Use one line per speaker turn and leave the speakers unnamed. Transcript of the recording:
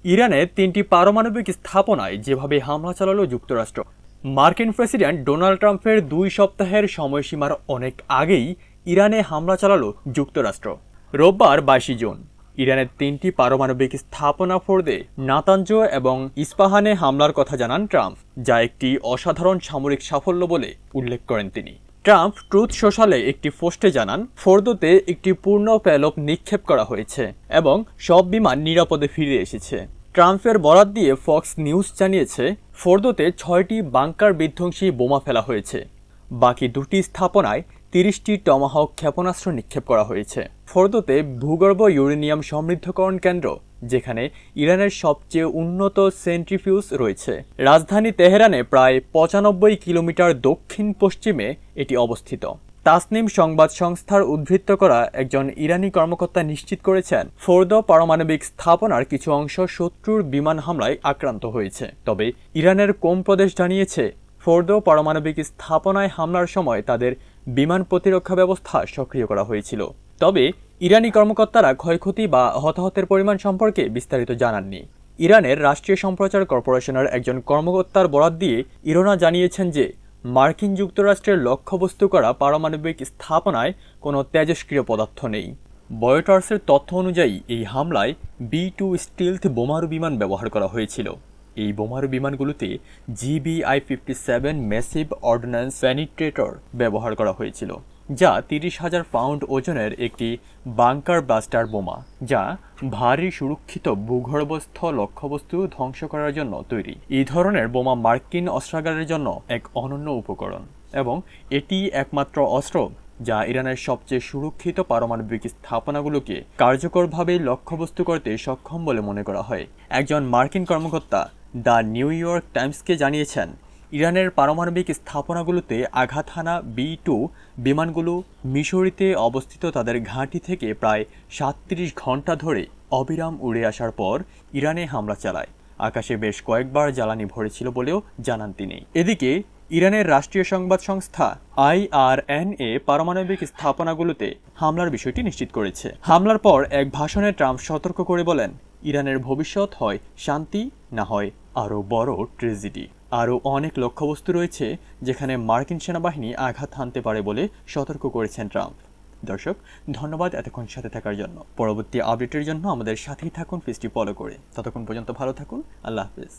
ইরানে ৩টি পারমাণবিক স্থাপনায় যেভাবে হামলা চালালো যুক্তরাষ্ট্র। মার্কিন প্রেসিডেন্ট ডোনাল্ড ট্রাম্পের ২ সপ্তাহের সময়সীমার অনেক আগেই ইরানে হামলা চালালো যুক্তরাষ্ট্র। রোববার ২২ জুন ইরানের ৩টি পারমাণবিক স্থাপনা ফোর্দে, নাতাঞ্জ এবং ইস্পাহানে হামলার কথা জানান ট্রাম্প, যা একটি অসাধারণ সামরিক সাফল্য বলে উল্লেখ করেন তিনি। ট্রাম্প ট্রুথ সোশ্যালে একটি পোস্টে জানান, ফোর্দোতে একটি পূর্ণ প্যালব নিক্ষেপ করা হয়েছে এবং সব বিমান নিরাপদে ফিরে এসেছে। ট্রাম্পের বরাত দিয়ে ফক্স নিউজ জানিয়েছে, ফোর্দোতে ৬টি বাংকার বিধ্বংসী বোমা ফেলা হয়েছে। বাকি ২টি স্থাপনায় ৩০টি টমাহক ক্ষেপণাস্ত্র নিক্ষেপ করা হয়েছে। ফোর্দোতে ভূগর্ভ ইউরেনিয়াম সমৃদ্ধকরণ কেন্দ্র, যেখানে ইরানের সবচেয়ে উন্নত সেন্ট্রিফিউজ রয়েছে। রাজধানী তেহরানে প্রায় ৯৫ কিলোমিটার দক্ষিণ পশ্চিমে এটি অবস্থিত। তাসনিম সংবাদ সংস্থার উদ্ধৃত করা একজন ইরানি কর্মকর্তা নিশ্চিত করেছেন, ফোর্দো পারমাণবিক স্থাপনার কিছু অংশ শত্রুর বিমান হামলায় আক্রান্ত হয়েছে। তবে ইরানের কোম প্রদেশ জানিয়েছে, ফোর্দো পারমাণবিক স্থাপনায় হামলার সময় তাদের বিমান প্রতিরক্ষা ব্যবস্থা সক্রিয় করা হয়েছিল। তবে ইরানি কর্মকর্তারা ক্ষয়ক্ষতি বা হতাহতের পরিমাণ সম্পর্কে বিস্তারিত জানাননি। ইরানের রাষ্ট্রীয় সম্প্রচার কর্পোরেশনের একজন কর্মকর্তার বরাত দিয়ে ইরনা জানিয়েছেন যে, মার্কিন যুক্তরাষ্ট্রের লক্ষ্যবস্তু করা পারমাণবিক স্থাপনায় কোনো তেজস্ক্রিয় পদার্থ নেই। রয়টার্সের তথ্য অনুযায়ী এই হামলায় B-2 স্টিলথ বোমারু বিমান ব্যবহার করা হয়েছিল। এই বোমারু বিমানগুলোতে GBI-57 ম্যাসিভ অর্ডিন্যান্স পেনিট্রেটর ব্যবহার করা হয়েছিল, যা ৩০,০০০ পাউন্ড ওজনের একটি বাংকার ব্লাস্টার বোমা, যা ভারী সুরক্ষিত ভূগর্ভস্থ লক্ষ্যবস্তু ধ্বংস করার জন্য তৈরি। এই ধরনের বোমা মার্কিন অস্ত্রাগারের জন্য এক অনন্য উপকরণ এবং এটি একমাত্র অস্ত্র যা ইরানের সবচেয়ে সুরক্ষিত পারমাণবিক স্থাপনাগুলোকে কার্যকরভাবে লক্ষ্যবস্তু করতে সক্ষম বলে মনে করা হয়। একজন মার্কিন কর্মকর্তা দ্য নিউ ইয়র্ক টাইমসকে জানিয়েছেন, ইরানের পারমাণবিক স্থাপনাগুলোতে আঘাত হানা B-2 বিমানগুলো মিসৌরিতে অবস্থিত তাদের ঘাঁটি থেকে প্রায় ৩৭ ঘন্টা ধরে অবিরাম উড়ে আসার পর ইরানে হামলা চালায়। আকাশে বেশ কয়েকবার জ্বালানি ভরেছিল বলেও জানান তিনি। এদিকে ইরানের রাষ্ট্রীয় সংবাদ সংস্থা IRNA পারমাণবিক স্থাপনাগুলোতে হামলার বিষয়টি নিশ্চিত করেছে। হামলার পর এক ভাষণে ট্রাম্প সতর্ক করে বলেন, ইরানের ভবিষ্যৎ হয় শান্তি, না হয় আরও বড় ট্র্যাজেডি। আরও অনেক লক্ষ্যবস্তু রয়েছে যেখানে মার্কিন সেনাবাহিনী আঘাত হানতে পারে বলে সতর্ক করেছেন ট্রাম্প। দর্শক, ধন্যবাদ এতক্ষণ সাথে থাকার জন্য। পরবর্তী আপডেটের জন্য আমাদের সাথেই থাকুন, পেজটি ফলো করে। ততক্ষণ পর্যন্ত ভালো থাকুন। আল্লাহ হাফেজ।